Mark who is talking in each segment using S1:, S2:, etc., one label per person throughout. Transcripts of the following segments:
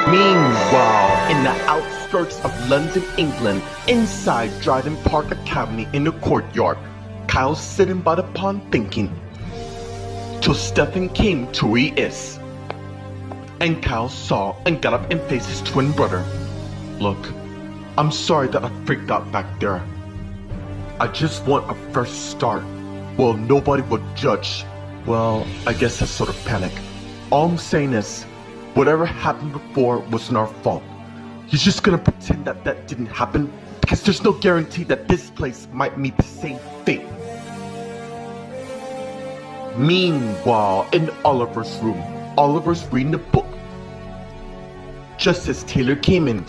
S1: Meanwhile, in the outskirts of London, England, inside Dryden Park Academy in the courtyard, Kyle's sitting by the pond thinking, till Stefan came to where he is. And Kyle saw and got up and faced his twin brother. Look, I'm sorry that I freaked out back there. I just want a fresh start. Well, nobody would judge. Well, I guess I sort of panicked. All I'm saying is, whatever happened before wasn't our fault. You're just gonna pretend that that didn't happen? Because there's no guarantee that this place might meet the same fate. Meanwhile, in Oliver's room, Oliver's reading a book. Just as Taylor came in,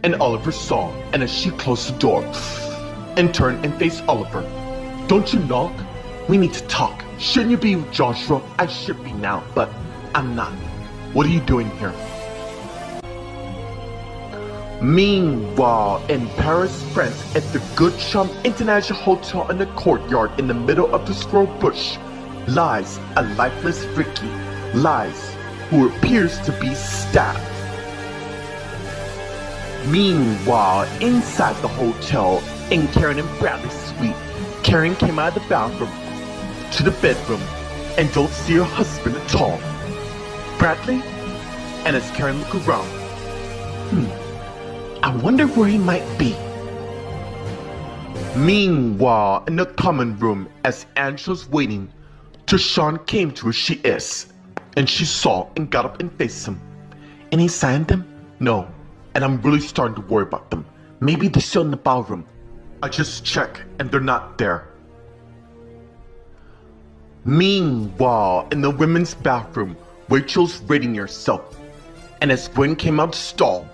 S1: and Oliver saw, and as she closed the door, and turned and faced Oliver. Don't you knock? We need to talk. Shouldn't you be with Joshua? I should be now, but I'm not. What are you doing here? Meanwhile, in Paris, France, at the Good Charm International Hotel in the courtyard in the middle of the squirrel bush, lies a lifeless Ricky, lies who appears to be stabbed. Meanwhile, inside the hotel, in Karen and Bradley's suite, Karen came out of the bathroom to the bedroom and don't see her husband at all. Bradley? And as Karen looked around, I wonder where he might be. Meanwhile, in the common room, as Angela's waiting, Tashawn came to where she is, and she saw and got up and faced him. Any sign of them? No, and I'm really starting to worry about them. Maybe they're still in the ballroom. I just checked, and they're not there. Meanwhile, in the women's bathroom, Rachel's reading herself, and as Gwen came out of the stall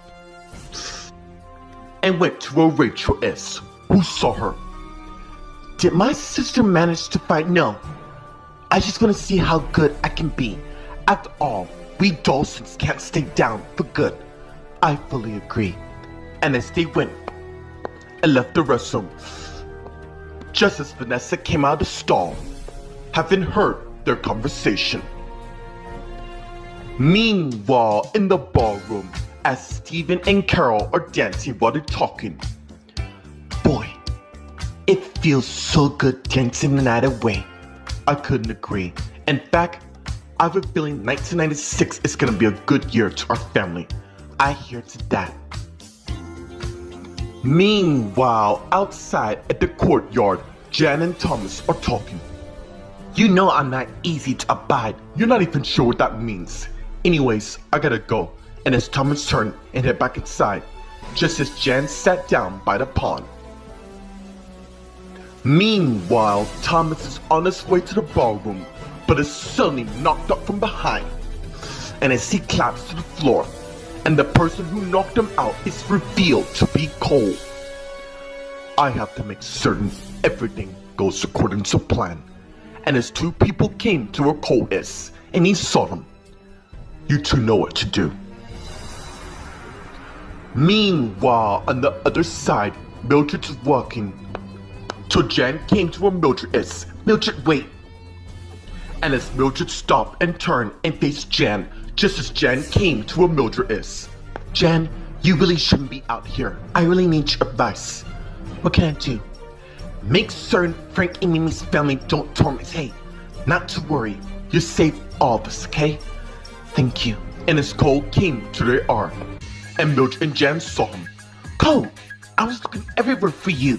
S1: and went to where Rachel is, who saw her. Did my sister manage to fight? No. I just want to see how good I can be. After all, we Dawsons can't stay down for good. I fully agree. And as they went and left the restroom, just as Vanessa came out of the stall, having heard their conversation. Meanwhile, in the ballroom, as Stephen and Carol are dancing while they're talking. Boy, it feels so good dancing the night away. I couldn't agree. In fact, I have a feeling 1996 is gonna be a good year to our family. I hear to that. Meanwhile, outside at the courtyard, Jan and Thomas are talking. You know I'm not easy to abide. You're not even sure what that means. Anyways, I gotta go. And as Thomas turned and head back inside, just as Jan sat down by the pond. Meanwhile, Thomas is on his way to the ballroom, but is suddenly knocked up from behind. And as he collapses to the floor, and the person who knocked him out is revealed to be Cole. I have to make certain everything goes according to plan. And as two people came to where Cole is, and he saw them, you two know what to do. Meanwhile, on the other side, Mildred is walking. Till Jan came to where Mildred is. Mildred, wait. And as Mildred stopped and turned and faced Jan, just as Jan came to where Mildred is. Jan, you really shouldn't be out here. I really need your advice. What can I do? Make certain Frank and Mimi's family don't torment. Hey, not to worry. You saved all of us, okay? Thank you. And as Cole came to their arm, and Mildred and Jan saw him. Cole, I was looking everywhere for you.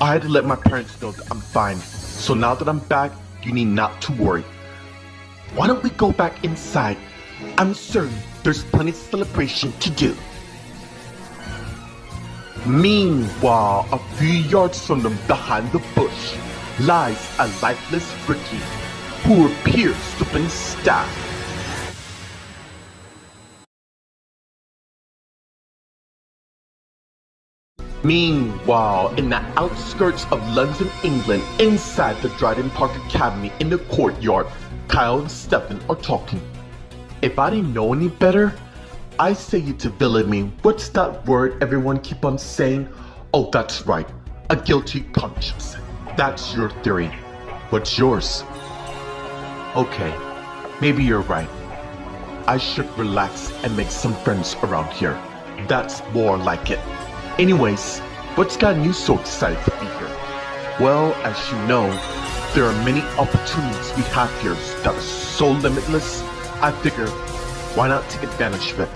S1: I had to let my parents know that I'm fine. So now that I'm back, you need not to worry. Why don't we go back inside? I'm certain there's plenty of celebration to do. Meanwhile, a few yards from them behind the bush lies a lifeless Ricky who appears to have been stabbed. Meanwhile, in the outskirts of London, England, inside the Dryden Park Academy in the courtyard, Kyle and Stefan are talking. If I didn't know any better, I say you to villain me. What's that word everyone keep on saying? Oh, that's right. A guilty conscience. That's your theory. What's yours? Okay, maybe you're right. I should relax and make some friends around here. That's more like it. Anyways, what's gotten you so excited to be here? Well, as you know, there are many opportunities we have here that are so limitless, I figure, why not take advantage of it?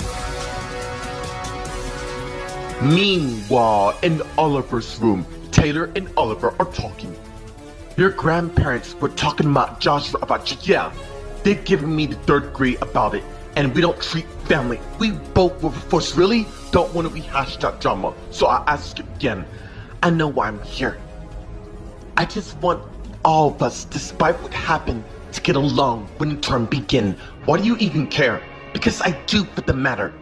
S1: Meanwhile, in Oliver's room, Taylor and Oliver are talking. Your grandparents were talking about Joshua about you. Yeah, they've given me the 3rd grade about it, and we don't treat family. We both were forced. Really don't want to rehash that drama, so I ask you again. I know why I'm here. I just want all of us, despite what happened, to get along when the term begin. Why do you even care? Because I do for the matter.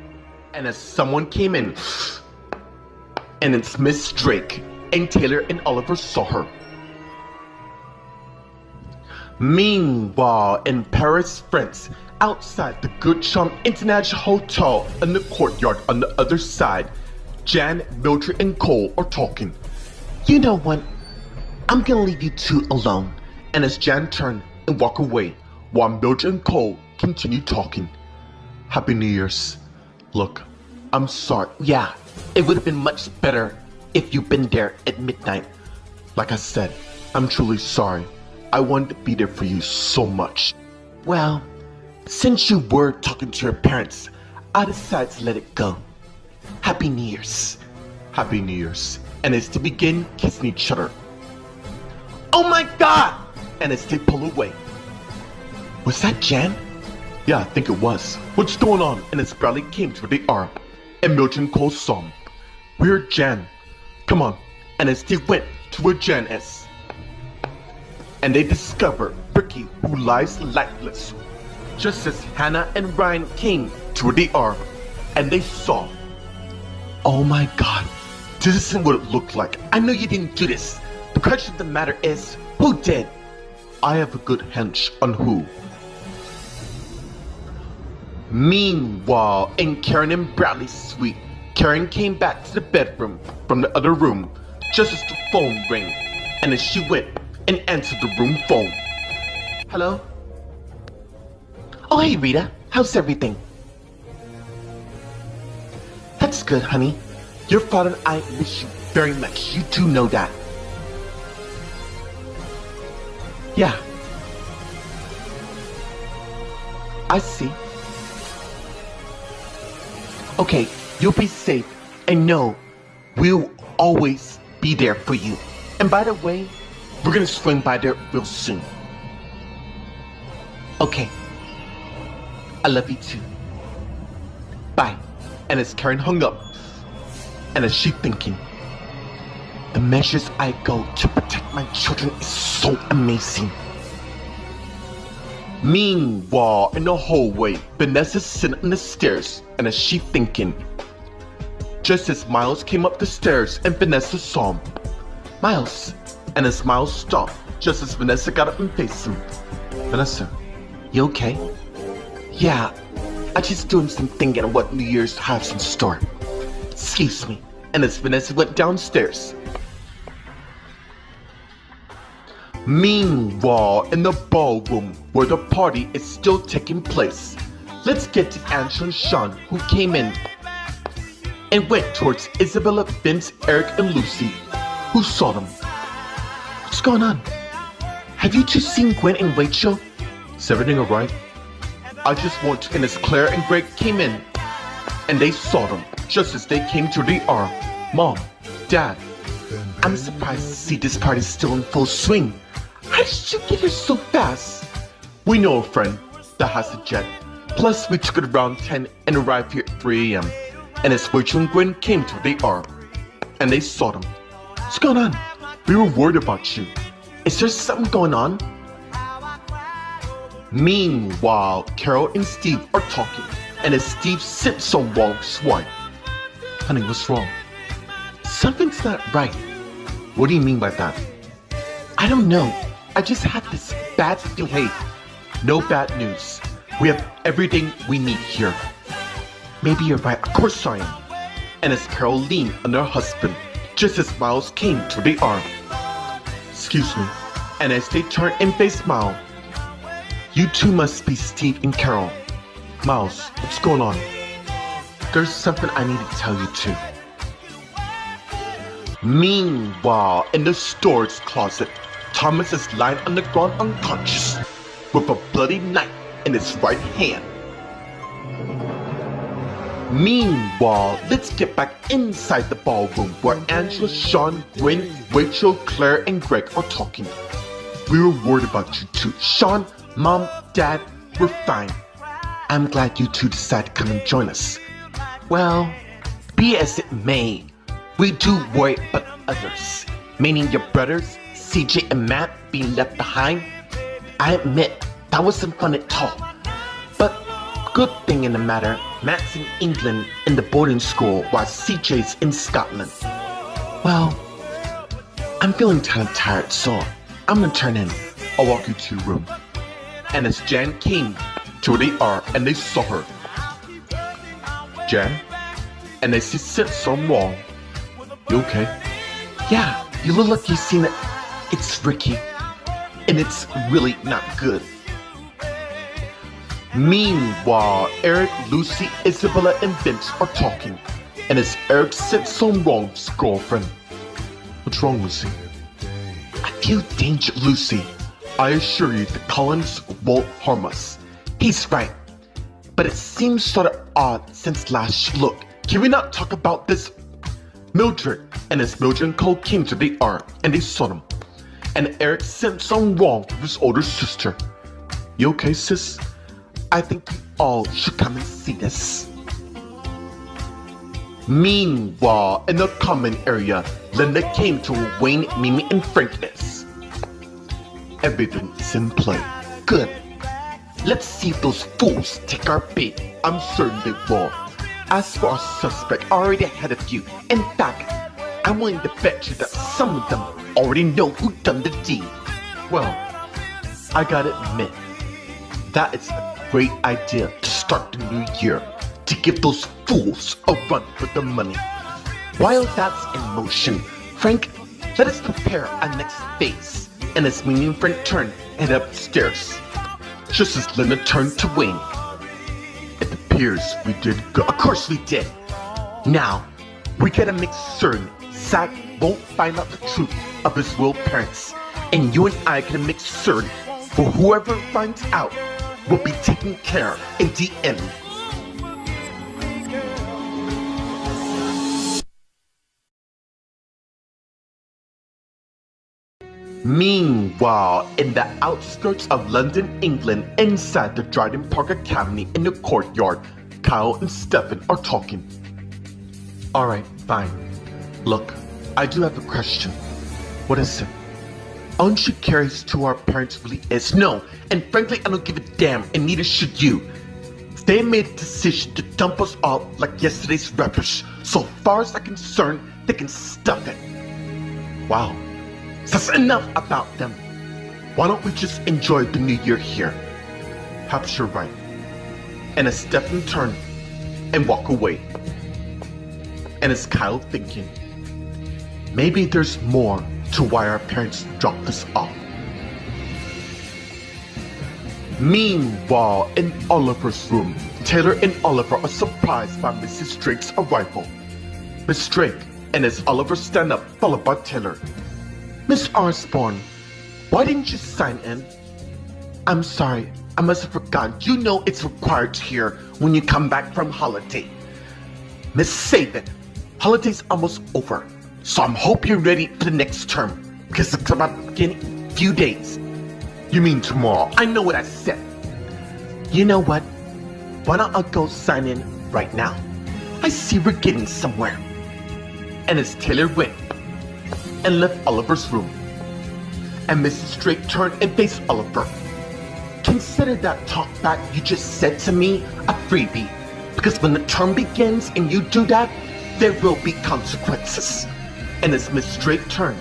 S1: And as someone came in, and it's Miss Drake, and Taylor and Oliver saw her. Meanwhile, in Paris, France, outside the Good Charm International Hotel in the courtyard on the other side, Jan, Mildred, and Cole are talking. You know what? I'm gonna leave you two alone. And as Jan turned and walked away, while Mildred and Cole continued talking. Happy New Year's. Look, I'm sorry. Yeah, it would have been much better if you'd been there at midnight. Like I said, I'm truly sorry. I wanted to be there for you so much. Well, since you were talking to your parents, I decided to let it go. Happy New Year's. Happy New Year's. And as they begin kissing each other. Oh my God! And as they pull away. Was that Jan? Yeah, I think it was. What's going on? And as Bradley came to where they are, and Mildred and Cole saw him. We're Jan. Come on. And as they went to where Jan is. And they discover Ricky, who lies lifeless. Just as Hannah and Ryan came to where they are, and they saw. Oh my God, this isn't what it looked like. I know you didn't do this. The question of the matter is, who did? I have a good hunch on who. Meanwhile, in Karen and Bradley's suite, Karen came back to the bedroom from the other room just as the phone rang, and as she went and answered the room phone. Hello? Oh, hey Rita, how's everything? That's good, honey. Your father and I miss you very much. You do know that. Yeah. I see. Okay, you'll be safe, and know we'll always be there for you. And by the way, we're gonna swing by there real soon. Okay. I love you too. Bye. And as Karen hung up, and as she thinking, the measures I go to protect my children is so amazing. Meanwhile, in the hallway, Vanessa's sitting on the stairs, and as she thinking, just as Miles came up the stairs and Vanessa saw him. Miles. And as Miles stopped, just as Vanessa got up and faced him. Vanessa, you okay? Yeah, I just doing some thinking of what New Year's has in store. Excuse me. And as Vanessa went downstairs. Meanwhile, in the ballroom, where the party is still taking place, let's get to Angela and Sean, who came in and went towards Isabella, Vince, Eric, and Lucy, who saw them. What's going on? Have you two seen Gwen and Rachel? Is everything alright? I just want to, and as Claire and Greg came in, and they saw them, just as they came to the R. Mom, Dad, I'm surprised to see this party still in full swing. How did you get here so fast? We know a friend that has a jet. Plus, we took it around 10 and arrived here at 3 a.m. And as Rachel and Gwen came to where they are, and they saw them. What's going on? We were worried about you. Is there something going on? Meanwhile, Carol and Steve are talking, and as Steve sips on Wong's wine. Honey, what's wrong? Something's not right. What do you mean by that? I don't know. I just had this bad feeling. Hey, no bad news. We have everything we need here. Maybe you're right. Of course I am. And as Carol leaned on her husband, just as Miles came to the arm. Excuse me. And as they turned and faced Miles, you two must be Steve and Carol. Miles, what's going on? There's something I need to tell you too. Meanwhile, in the storage closet, Thomas is lying on the ground unconscious with a bloody knife in his right hand. Meanwhile, let's get back inside the ballroom where Angela, Sean, Gwen, Rachel, Claire, and Greg are talking. We were worried about you two. Sean, Mom, Dad, we're fine. I'm glad you two decided to come and join us. Well, be as it may, we do worry about others, meaning your brothers, CJ and Matt, being left behind. I admit, that wasn't fun at all. But good thing in the matter, Matt's in England in the boarding school while CJ's in Scotland. Well, I'm feeling kind of tired, so I'm gonna turn in. I'll walk you to your room. And as Jan came to where they are and they saw her. Jan? And as she said something wrong. You okay? Yeah, you look like you've seen it. It's Ricky. And it's really not good. Meanwhile, Eric, Lucy, Isabella, and Vince are talking. And as Eric said something wrong to his girlfriend. What's wrong, Lucy? I feel danger, Lucy. I assure you the Collins won't harm us. He's right. But it seems sort of odd since last look. Can we not talk about this? Mildred, and as Mildred and Cole came to the arm and they saw them. And Eric said something wrong with his older sister. You okay, sis? I think you all should come and see this. Meanwhile, in the common area, Linda came to where Wayne, Mimi, and Frank is. Everything's in play. Good. Let's see if those fools take our bait. I'm certain they will. As for our suspect, I already had a few. In fact, I'm willing to bet you that some of them already know who done the deed. Well, I gotta admit, that is a great idea to start the new year, to give those fools a run for their money. While that's in motion, Frank, let us prepare our next phase. And as Mimi and Frank turned and head upstairs, just as Linda turned to Wayne. It appears we did good. Of course we did. Now, we gotta make certain Zach won't find out the truth of his real parents. And you and I gotta make certain for whoever finds out will be taken care in the end. Meanwhile, in the outskirts of London, England, inside the Dryden Park Academy in the courtyard, Kyle and Stefan are talking. Alright, fine. Look, I do have a question. What is it? Aren't you curious to our parents really is? No, and frankly I don't give a damn, and neither should you. They made a decision to dump us all like yesterday's rubbish. So far as I'm concerned, they can stuff it. Wow. That's enough about them. Why don't we just enjoy the new year here? Perhaps you're right. And as Stefan turned and walked away, and as Kyle thinking, maybe there's more to why our parents dropped us off. Meanwhile, in Oliver's room, Taylor and Oliver are surprised by Mrs. Drake's arrival. Miss Drake, and as Oliver stand up, followed by Taylor. Miss Osborne, why didn't you sign in? I'm sorry, I must have forgotten. You know it's required here when you come back from holiday. Miss Saban, holiday's almost over, so I'm hope you're ready for the next term, because it's about to begin in a few days. You mean tomorrow? I know what I said. You know what? Why don't I go sign in right now? I see we're getting somewhere. And as Taylor went and left Oliver's room, and Mrs. Drake turned and faced Oliver. Consider that talk back you just said to me a freebie, because when the term begins and you do that, there will be consequences. And as Miss Drake turned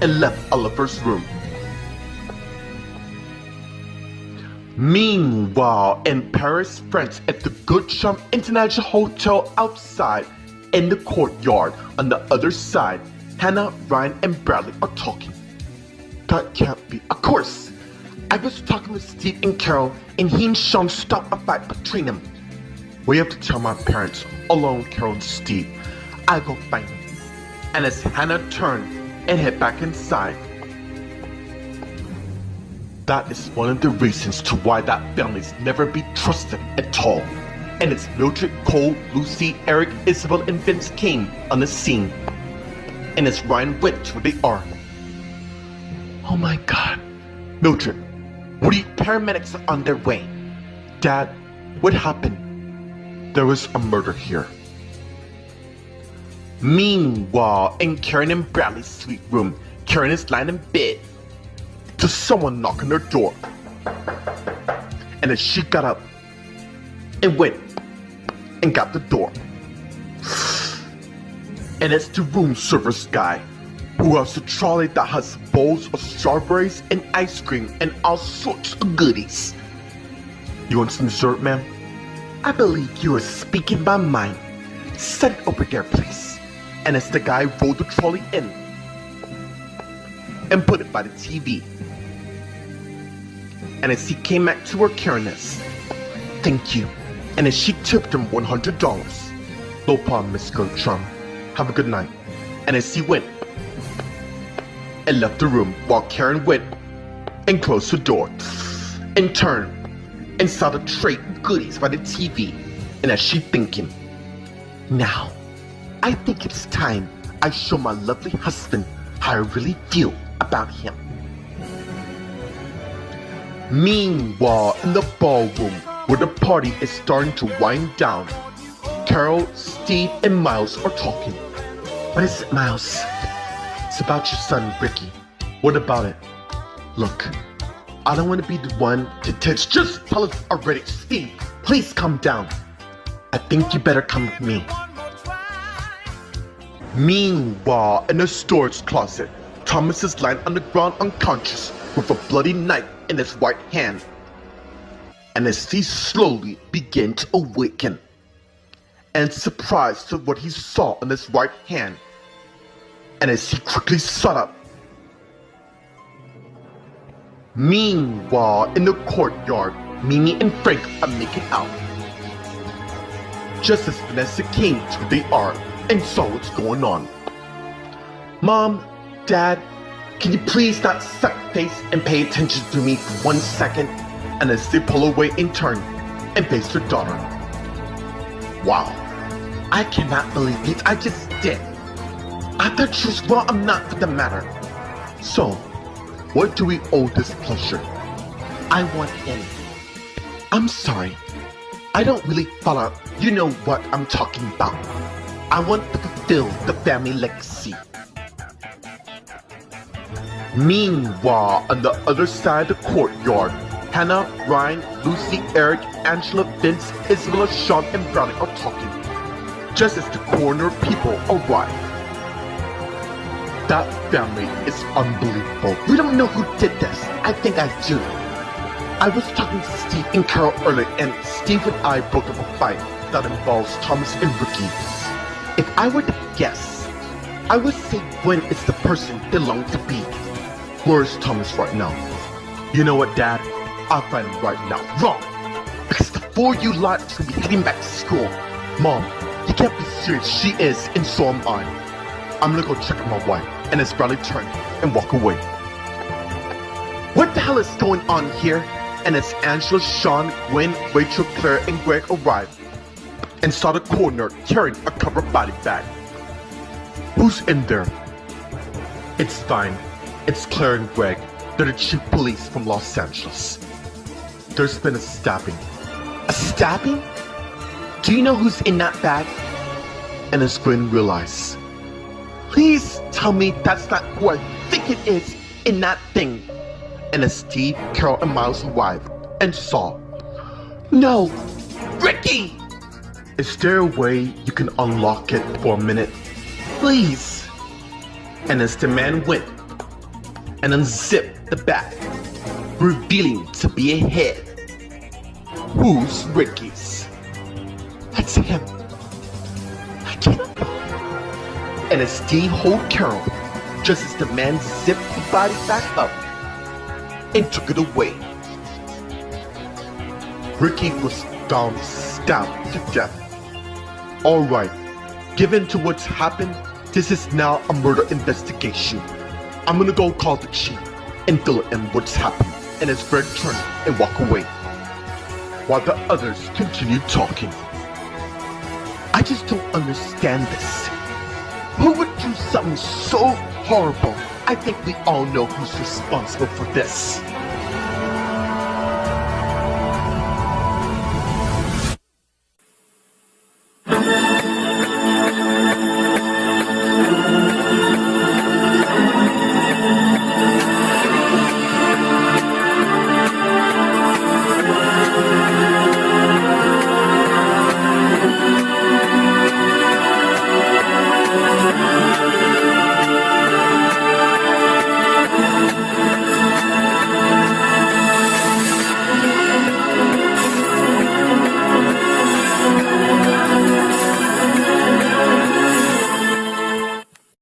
S1: and left Oliver's room. Meanwhile, in Paris, France, at the Good Charm International Hotel outside, in the courtyard on the other side, Hannah, Ryan, and Bradley are talking. That can't be. Of course, I was talking with Steve and Carol, and he and Sean stopped a fight between them. We have to tell my parents, along with Carol and Steve. I go find them. And as Hannah turned and head back inside, that is one of the reasons to why that family's never be trusted at all. And it's Mildred, Cole, Lucy, Eric, Isabel, and Vince came on the scene. And as Ryan went to where they are. Oh my God. Mildred, Woody paramedics are on their way. Dad, what happened? There was a murder here. Meanwhile, in Karen and Bradley's sweet room, Karen is lying in bed to someone knock on her door. And as she got up and went and got the door. And it's the room service guy who has a trolley that has bowls of strawberries and ice cream and all sorts of goodies. You want some dessert, ma'am? I believe you are speaking my mind. Send it over there, please. And as the guy rolled the trolley in and put it by the TV. And as he came back to her, Karen is, thank you. And as she tipped him $100. No problem, Miss Gertrude. Have a good night. And as he went and left the room while Karen went and closed the door and turned and saw the tray of goodies by the TV. And as she thinking, now, I think it's time I show my lovely husband how I really feel about him. Meanwhile, in the ballroom, where the party is starting to wind down, Carol, Steve, and Miles are talking. What is it, Miles? It's about your son, Ricky. What about it? Look, I don't want to be the one to teach. Just tell us already. Steve, please calm down. I think you better come with me. Meanwhile, in the storage closet, Thomas is lying on the ground unconscious with a bloody knife in his right hand. And as he slowly began to awaken, and surprised at what he saw on his right hand, and as he quickly sat up. Meanwhile, in the courtyard, Mimi and Frank are making out. Just as Vanessa came to where they are and saw what's going on. Mom, Dad, can you please not suck face and pay attention to me for 1 second? And as they pull away in turn and face their daughter. Wow, I cannot believe it. I just did. I thought she was well, I'm not for the matter. So, what do we owe this pleasure? I want in. I'm sorry. I don't really follow. You know what I'm talking about. I want to fulfill the family legacy. Meanwhile, on the other side of the courtyard, Hannah, Ryan, Lucy, Eric, Angela, Vince, Isabella, Sean, and Brownie are talking. Just as the coroner people arrive. That family is unbelievable. We don't know who did this. I think I do. I was talking to Steve and Carol earlier, and Steve and I broke up a fight that involves Thomas and Ricky. If I were to guess, I would say Gwen is the person they long to be. Where is Thomas right now? You know what, Dad? I'll find him right now. Wrong! Because the four you lot is gonna be heading back to school. Mom, you can't be serious. She is, and so am I. I'm gonna go check on my wife. And as Bradley turned and walk away. What the hell is going on here? And as Angela, Sean, Gwen, Rachel, Claire, and Greg arrived and saw the coroner carrying a covered body bag. Who's in there? It's fine. It's Claire and Greg. They're the chief police from Los Angeles. There's been a stabbing. A stabbing? Do you know who's in that bag? And as Gwen realized, please tell me that's not who I think it is in that thing. And as Steve, Carol, and Miles arrived and saw, no, Ricky! Is there a way you can unlock it for a minute? Please. And as the man went and unzipped the bag, revealing to be a head. Who's Ricky's? That's him. I can't. And as Steve hold Carol, just as the man zipped the body back up and took it away. Ricky was found stabbed to death. Alright, given to what's happened, this is now a murder investigation. I'm gonna go call the chief and fill in what's happened, and as Fred turned and walk away, while the others continued talking. I just don't understand this. Who would do something so horrible? I think we all know who's responsible for this.